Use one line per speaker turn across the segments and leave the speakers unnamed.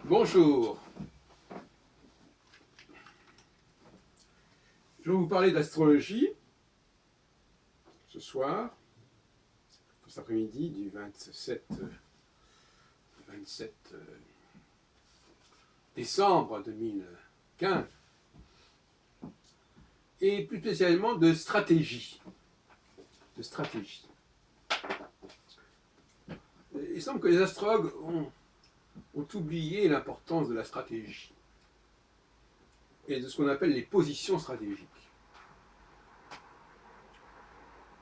Bonjour, je vais vous parler d'astrologie ce soir, cet après-midi du 27 décembre 2015, et plus spécialement de stratégie. Il semble que les astrologues ont oublié l'importance de la stratégie et de ce qu'on appelle les positions stratégiques.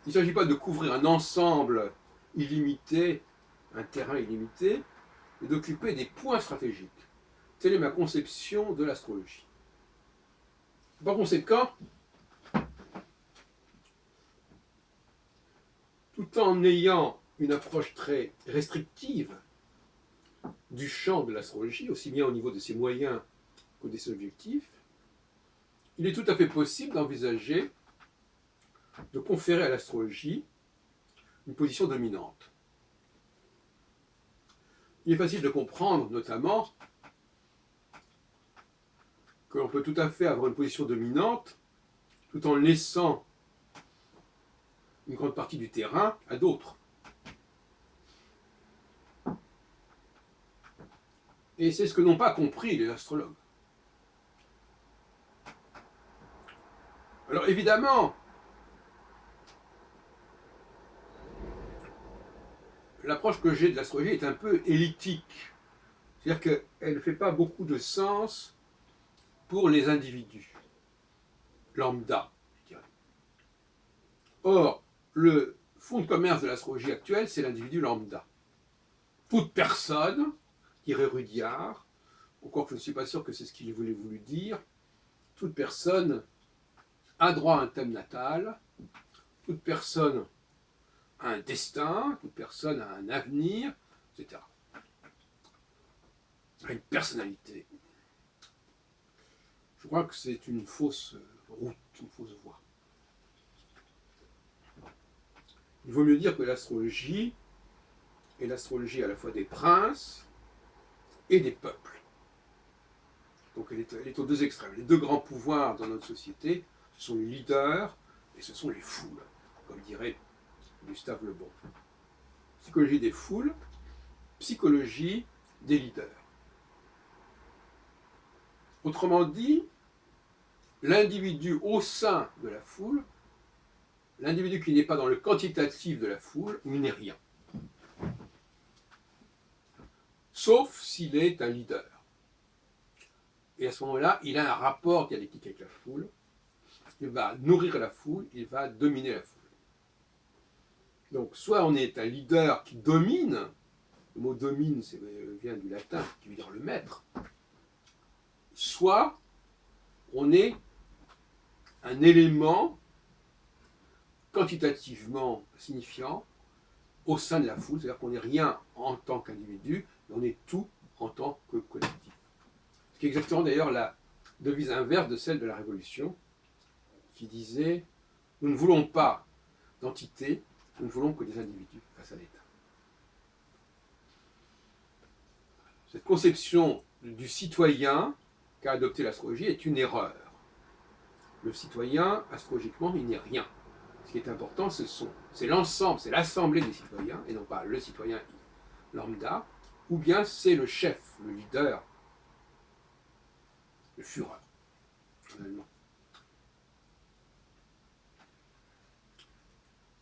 Il ne s'agit pas de couvrir un ensemble illimité, un terrain illimité, mais d'occuper des points stratégiques. Telle est ma conception de l'astrologie. Par conséquent, tout en ayant une approche très restrictive du champ de l'astrologie, aussi bien au niveau de ses moyens que de ses objectifs, il est tout à fait possible d'envisager de conférer à l'astrologie une position dominante. Il est facile de comprendre, notamment, que l'on peut tout à fait avoir une position dominante tout en laissant une grande partie du terrain à d'autres. Et c'est ce que n'ont pas compris les astrologues. Alors évidemment, l'approche que j'ai de l'astrologie est un peu élitique. C'est-à-dire qu'elle ne fait pas beaucoup de sens pour les individus lambda, je dirais. Or, le fonds de commerce de l'astrologie actuelle, c'est l'individu lambda. Toute personne, dirait Rudyard, encore que je ne suis pas sûr que c'est ce qu'il voulait voulu dire, toute personne a droit à un thème natal, toute personne a un destin, toute personne a un avenir, etc. A une personnalité. Je crois que c'est une fausse route, une fausse voie. Il vaut mieux dire que l'astrologie est l'astrologie à la fois des princes et des peuples. Donc elle est aux deux extrêmes. Les deux grands pouvoirs dans notre société, ce sont les leaders et ce sont les foules, comme dirait Gustave Le Bon. Psychologie des foules, psychologie des leaders. Autrement dit, l'individu au sein de la foule, l'individu qui n'est pas dans le quantitatif de la foule, il n'est rien. Sauf s'il est un leader. Et à ce moment-là, il a un rapport dialectique avec la foule, il va nourrir la foule, il va dominer la foule. Donc soit on est un leader qui domine, le mot domine vient du latin, qui veut dire le maître, soit on est un élément quantitativement signifiant au sein de la foule, c'est-à-dire qu'on n'est rien en tant qu'individu, mais on est tout en tant que collectif. Ce qui est exactement d'ailleurs la devise inverse de celle de la Révolution, qui disait « Nous ne voulons pas d'entité, nous ne voulons que des individus face à l'État ». Cette conception du citoyen qu'a adopté l'astrologie est une erreur. Le citoyen, astrologiquement, il n'est rien. Ce qui est important, c'est l'ensemble, c'est l'assemblée des citoyens, et non pas le citoyen lambda, ou bien c'est le chef, le leader, le Führer, en allemand.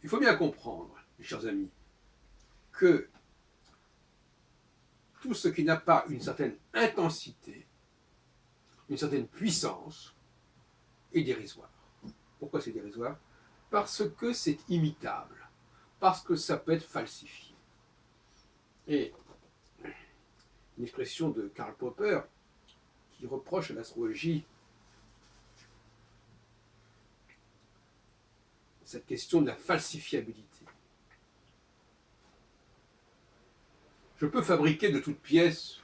Il faut bien comprendre, mes chers amis, que tout ce qui n'a pas une certaine intensité, une certaine puissance, est dérisoire. Pourquoi c'est dérisoire? Parce que c'est imitable, parce que ça peut être falsifié. Et une expression de Karl Popper qui reproche à l'astrologie cette question de la falsifiabilité. Je peux fabriquer de toutes pièces,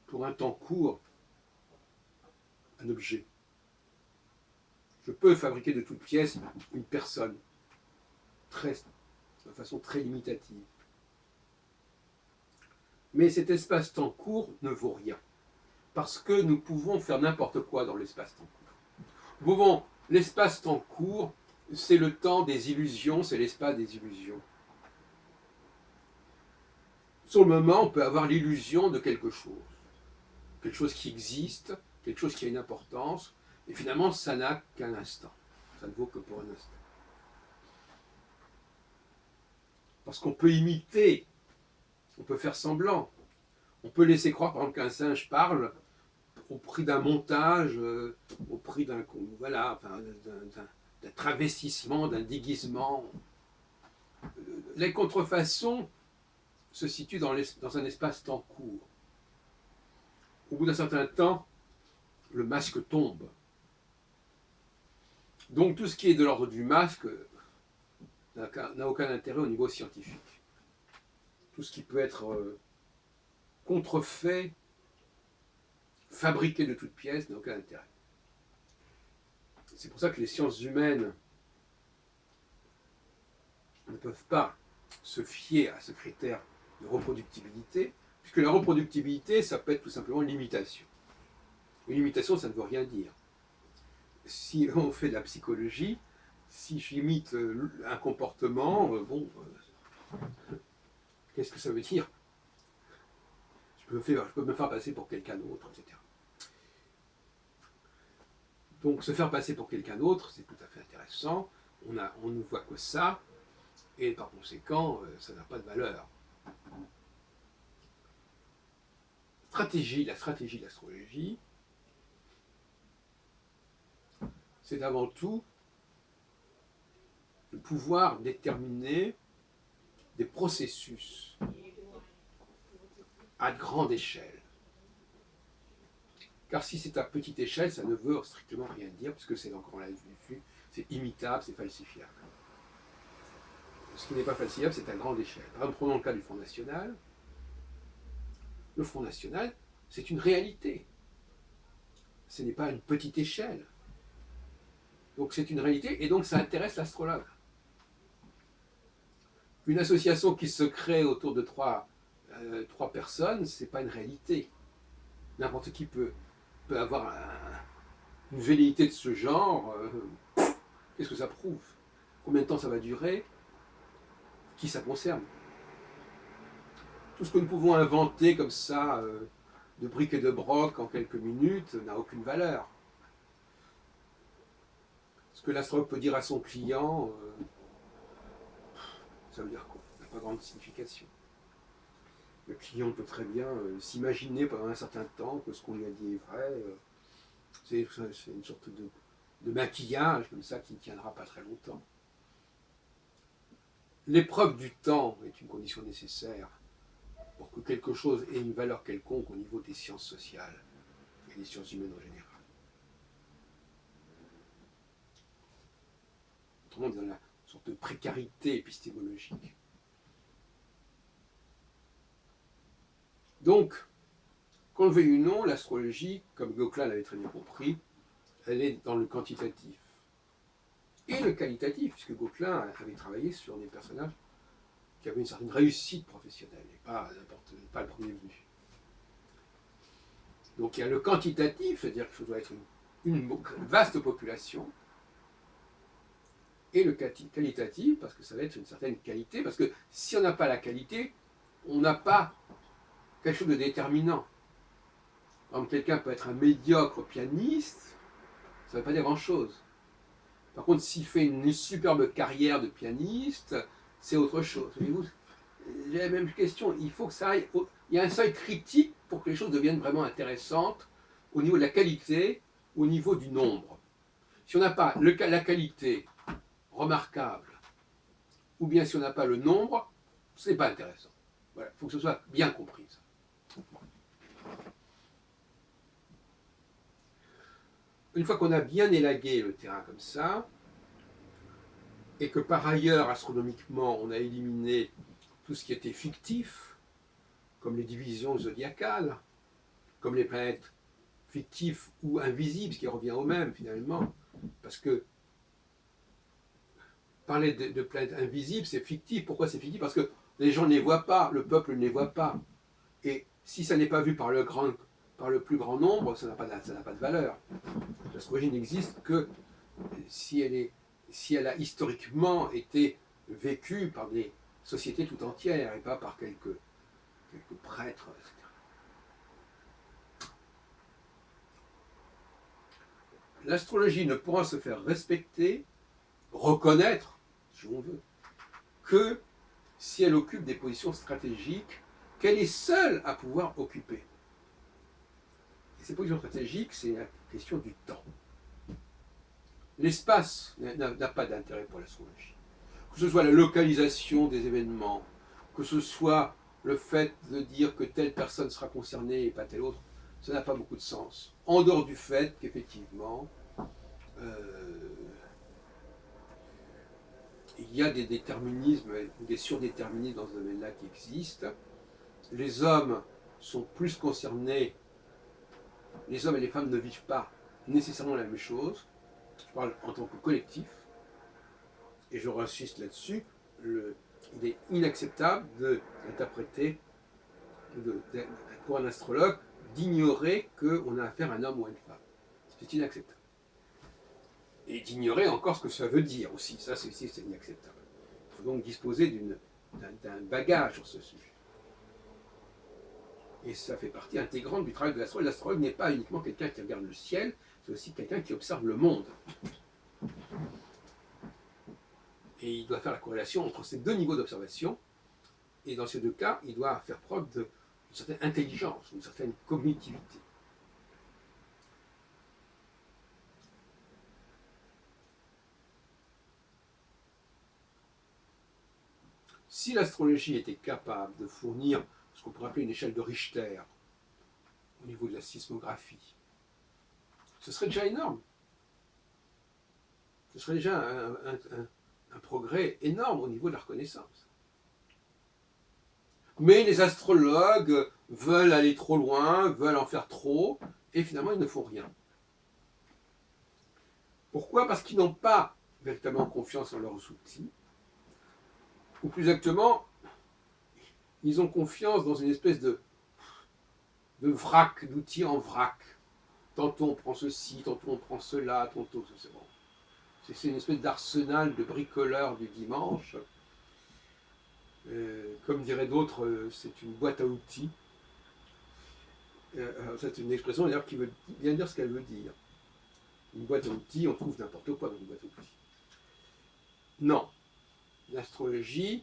pour un temps court, un objet. Je peux fabriquer de toutes pièces une personne, de façon très limitative. Mais cet espace-temps court ne vaut rien. Parce que nous pouvons faire n'importe quoi dans l'espace-temps court. Nous pouvons, l'espace-temps court, c'est le temps des illusions, c'est l'espace des illusions. Sur le moment, on peut avoir l'illusion de quelque chose qui existe, quelque chose qui a une importance, et finalement, ça n'a qu'un instant. Ça ne vaut que pour un instant. Parce qu'on peut imiter, on peut faire semblant, on peut laisser croire, par exemple, qu'un singe parle au prix d'un montage, au prix d'un voilà, enfin, d'un travestissement, d'un déguisement. Les contrefaçons se situent dans un espace-temps court. Au bout d'un certain temps, le masque tombe. Donc tout ce qui est de l'ordre du masque n'a aucun intérêt au niveau scientifique. Tout ce qui peut être contrefait, fabriqué de toutes pièces, n'a aucun intérêt. C'est pour ça que les sciences humaines ne peuvent pas se fier à ce critère de reproductibilité, puisque la reproductibilité, ça peut être tout simplement l'imitation. Une imitation, ça ne veut rien dire. Si on fait de la psychologie, si j'imite un comportement, qu'est-ce que ça veut dire? Je peux me faire passer pour quelqu'un d'autre, etc. Donc se faire passer pour quelqu'un d'autre, c'est tout à fait intéressant. On ne voit que ça, et par conséquent, ça n'a pas de valeur. La stratégie de l'astrologie, c'est avant tout de pouvoir déterminer des processus à grande échelle. Car si c'est à petite échelle, ça ne veut strictement rien dire, puisque c'est encore la vue, c'est imitable, c'est falsifiable. Ce qui n'est pas falsifiable, c'est à grande échelle. Par exemple, prenons le cas du Front National. Le Front National, c'est une réalité. Ce n'est pas une petite échelle. Donc c'est une réalité, et donc ça intéresse l'astrologue. Une association qui se crée autour de trois personnes, ce n'est pas une réalité. N'importe qui peut avoir une velléité de ce genre. Qu'est-ce que ça prouve? Combien de temps ça va durer? Qui ça concerne? Tout ce que nous pouvons inventer comme ça, de briques et de broc en quelques minutes, n'a aucune valeur. Ce que l'astrologue peut dire à son client, ça veut dire quoi? Ça n'a pas grande signification. Le client peut très bien s'imaginer pendant un certain temps que ce qu'on lui a dit est vrai. C'est une sorte de maquillage comme ça qui ne tiendra pas très longtemps. L'épreuve du temps est une condition nécessaire pour que quelque chose ait une valeur quelconque au niveau des sciences sociales et des sciences humaines en général. Autrement, dans la sorte de précarité épistémologique. Donc, qu'on le veuille ou non, l'astrologie, comme Gauquelin l'avait très bien compris, elle est dans le quantitatif. Et le qualitatif, puisque Gauquelin avait travaillé sur des personnages qui avaient une certaine réussite professionnelle, et pas le premier venu. Donc il y a le quantitatif, c'est-à-dire que ça doit être une vaste population, et le qualitatif, parce que ça va être une certaine qualité, parce que si on n'a pas la qualité, on n'a pas quelque chose de déterminant. Par exemple, quelqu'un peut être un médiocre pianiste, ça ne veut pas dire grand-chose. Par contre, s'il fait une superbe carrière de pianiste, c'est autre chose. Voyez-vous, j'ai la même question. Il faut que ça aille. Il y a un seuil critique pour que les choses deviennent vraiment intéressantes au niveau de la qualité, au niveau du nombre. Si on n'a pas la qualité remarquable, ou bien si on n'a pas le nombre, ce n'est pas intéressant. Voilà, il faut que ce soit bien compris. Une fois qu'on a bien élagué le terrain comme ça, et que par ailleurs, astronomiquement, on a éliminé tout ce qui était fictif, comme les divisions zodiacales, comme les planètes fictives ou invisibles, ce qui revient au même finalement, parce que parler de planètes invisibles, c'est fictif. Pourquoi c'est fictif? Parce que les gens ne les voient pas, le peuple ne les voit pas. Et si ça n'est pas vu par le plus grand nombre, ça n'a pas de valeur. L'astrologie n'existe que si elle a historiquement été vécue par des sociétés tout entières et pas par quelques prêtres, etc. L'astrologie ne pourra se faire respecter, reconnaître, si on veut, que si elle occupe des positions stratégiques qu'elle est seule à pouvoir occuper. Et ces positions stratégiques, c'est la question du temps. L'espace n'a pas d'intérêt pour l'astrologie. Que ce soit la localisation des événements, que ce soit le fait de dire que telle personne sera concernée et pas telle autre, ça n'a pas beaucoup de sens. En dehors du fait qu'effectivement, il y a des déterminismes, des surdéterminismes dans ce domaine-là qui existent. Les hommes sont plus concernés, les hommes et les femmes ne vivent pas nécessairement la même chose. Je parle en tant que collectif, et je insiste là-dessus, il est inacceptable d'interpréter, pour un astrologue, d'ignorer qu'on a affaire à un homme ou à une femme. C'est inacceptable. Et d'ignorer encore ce que ça veut dire aussi. Ça, c'est inacceptable. Il faut donc disposer d'un bagage sur ce sujet. Et ça fait partie intégrante du travail de l'astrologue. L'astrologue n'est pas uniquement quelqu'un qui regarde le ciel, c'est aussi quelqu'un qui observe le monde. Et il doit faire la corrélation entre ces deux niveaux d'observation. Et dans ces deux cas, il doit faire preuve d'une certaine intelligence, d'une certaine cognitivité. Si l'astrologie était capable de fournir ce qu'on pourrait appeler une échelle de Richter au niveau de la sismographie, ce serait déjà énorme. Ce serait déjà un progrès énorme au niveau de la reconnaissance. Mais les astrologues veulent aller trop loin, veulent en faire trop, et finalement ils ne font rien. Pourquoi? Parce qu'ils n'ont pas véritablement confiance en leurs outils, ou plus exactement, ils ont confiance dans une espèce de vrac, d'outils en vrac. Tantôt on prend ceci, tantôt on prend cela, tantôt c'est bon. C'est une espèce d'arsenal de bricoleurs du dimanche. Comme diraient d'autres, c'est une boîte à outils. C'est une expression d'ailleurs qui veut bien dire ce qu'elle veut dire. Une boîte à outils, on trouve n'importe quoi dans une boîte à outils. Non. L'astrologie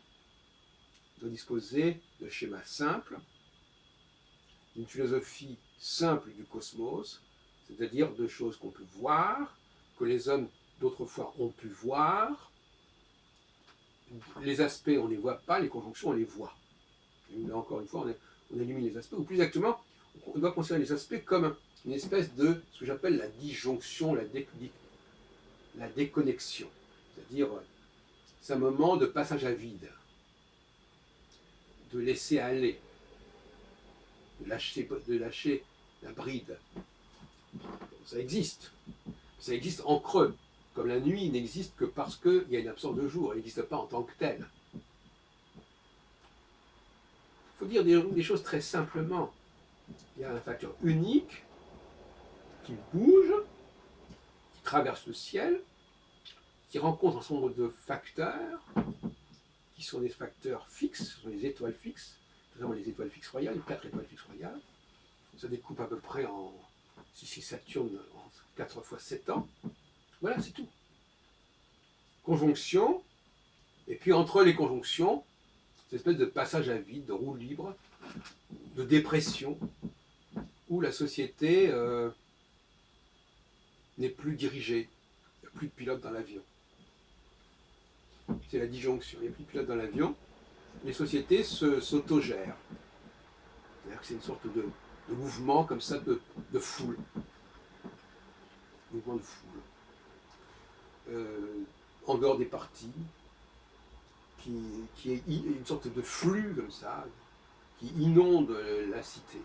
doit disposer de schémas simples, d'une philosophie simple du cosmos, c'est-à-dire de choses qu'on peut voir, que les hommes d'autrefois ont pu voir. Les aspects, on ne les voit pas, les conjonctions, on les voit. Et là, encore une fois, on élimine les aspects, ou plus exactement, on doit considérer les aspects comme une espèce de ce que j'appelle la disjonction, la déconnexion. C'est-à-dire, c'est un moment de passage à vide, de laisser aller, de lâcher la bride. Ça existe. Ça existe en creux. Comme la nuit n'existe que parce qu'il y a une absence de jour, elle n'existe pas en tant que telle. Il faut dire des choses très simplement. Il y a un facteur unique qui bouge, qui traverse le ciel, qui rencontre un certain nombre de facteurs, qui sont des facteurs fixes, ce sont les étoiles fixes, notamment les étoiles fixes royales, les 4 étoiles fixes royales. Ça découpe à peu près si c'est Saturne, en 4 fois 7 ans. Voilà, c'est tout. Conjonction, et puis entre les conjonctions, cette espèce de passage à vide, de roue libre, de dépression, où la société n'est plus dirigée. Il n'y a plus de pilote dans l'avion. C'est la disjonction. Il n'y a plus de pilote dans l'avion. Les sociétés s'autogèrent. C'est-à-dire que c'est une sorte de mouvement comme ça de foule. Mouvement de foule. En dehors des partis, qui est une sorte de flux comme ça, qui inonde la cité.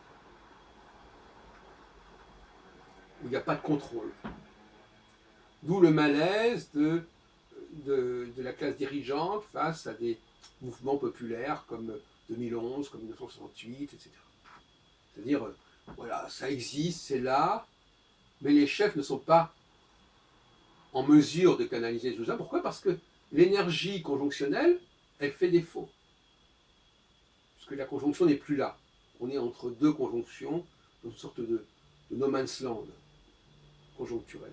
Où il n'y a pas de contrôle. D'où le malaise de la classe dirigeante face à des mouvements populaires comme 2011, comme 1968, etc. C'est-à-dire, voilà, ça existe, c'est là, mais les chefs ne sont pas en mesure de canaliser tout ça. Pourquoi? Parce que l'énergie conjonctionnelle, elle fait défaut. Parce que la conjonction n'est plus là. On est entre deux conjonctions, dans une sorte de no man's land conjoncturel.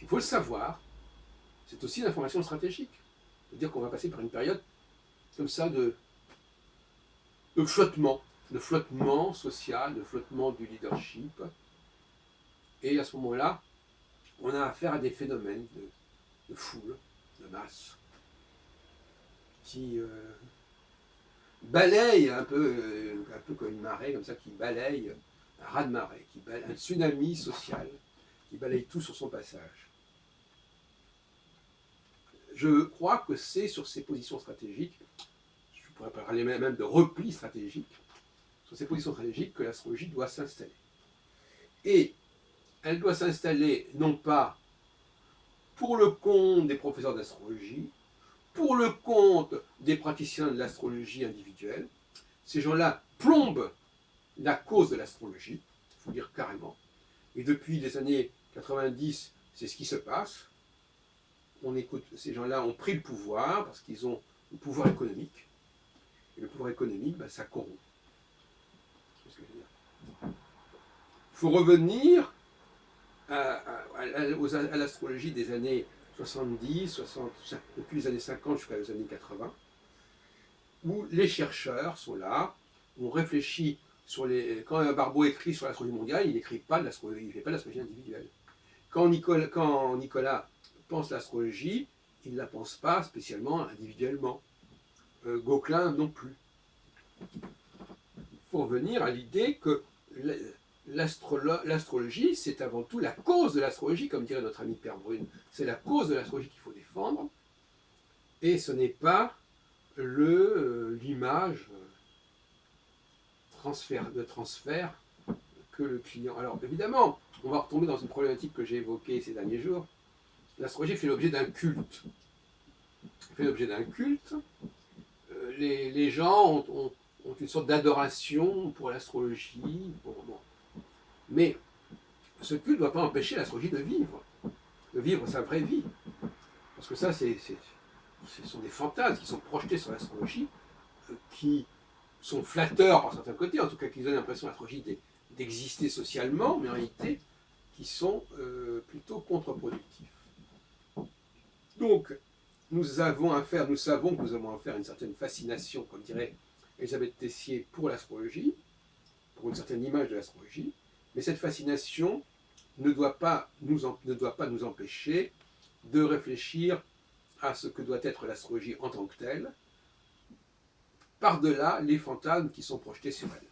Il faut le savoir, c'est aussi une information stratégique. C'est-à-dire qu'on va passer par une période comme ça de flottement social, de flottement du leadership. Et à ce moment-là, on a affaire à des phénomènes de foule, de masse, qui balayent un peu comme une marée, comme ça, qui balaye, un raz-de-marée, un tsunami social, qui balaye tout sur son passage. Je crois que c'est sur ces positions stratégiques, je pourrais parler même de repli stratégique, sur ces positions stratégiques que l'astrologie doit s'installer. Et elle doit s'installer non pas pour le compte des professeurs d'astrologie, pour le compte des praticiens de l'astrologie individuelle. Ces gens-là plombent la cause de l'astrologie, il faut dire carrément. Et depuis les années 90, c'est ce qui se passe. On écoute, ces gens-là ont pris le pouvoir parce qu'ils ont le pouvoir économique. Et le pouvoir économique, ça corrompt. C'est ce que je veux dire. Il faut revenir à l'astrologie des années 70, 60, depuis les années 50 jusqu'à les années 80, où les chercheurs sont là, on réfléchit sur les. Quand Barbeau écrit sur l'astrologie mondiale, il n'écrit pas de l'astrologie, il ne fait pas de l'astrologie individuelle. Quand Nicolas pense l'astrologie, il ne la pense pas spécialement individuellement. Gauquelin non plus. Il faut revenir à l'idée que l'astrologie, c'est avant tout la cause de l'astrologie, comme dirait notre ami Père Brune. C'est la cause de l'astrologie qu'il faut défendre, et ce n'est pas l'image de transfert que le client. Alors évidemment, on va retomber dans une problématique que j'ai évoquée ces derniers jours. L'astrologie fait l'objet d'un culte. Elle fait l'objet d'un culte. Les gens ont une sorte d'adoration pour l'astrologie. Bon. Mais ce culte ne doit pas empêcher l'astrologie de vivre sa vraie vie. Parce que ça, ce sont des fantasmes qui sont projetés sur l'astrologie, qui sont flatteurs par certains côtés, en tout cas qui donnent l'impression à l'astrologie d'exister socialement, mais en réalité qui sont plutôt contre-productifs. Donc, nous savons que nous avons affaire à une certaine fascination, comme dirait Elisabeth Tessier, pour l'astrologie, pour une certaine image de l'astrologie, mais cette fascination ne doit pas nous empêcher de réfléchir à ce que doit être l'astrologie en tant que telle, par-delà les fantasmes qui sont projetés sur elle.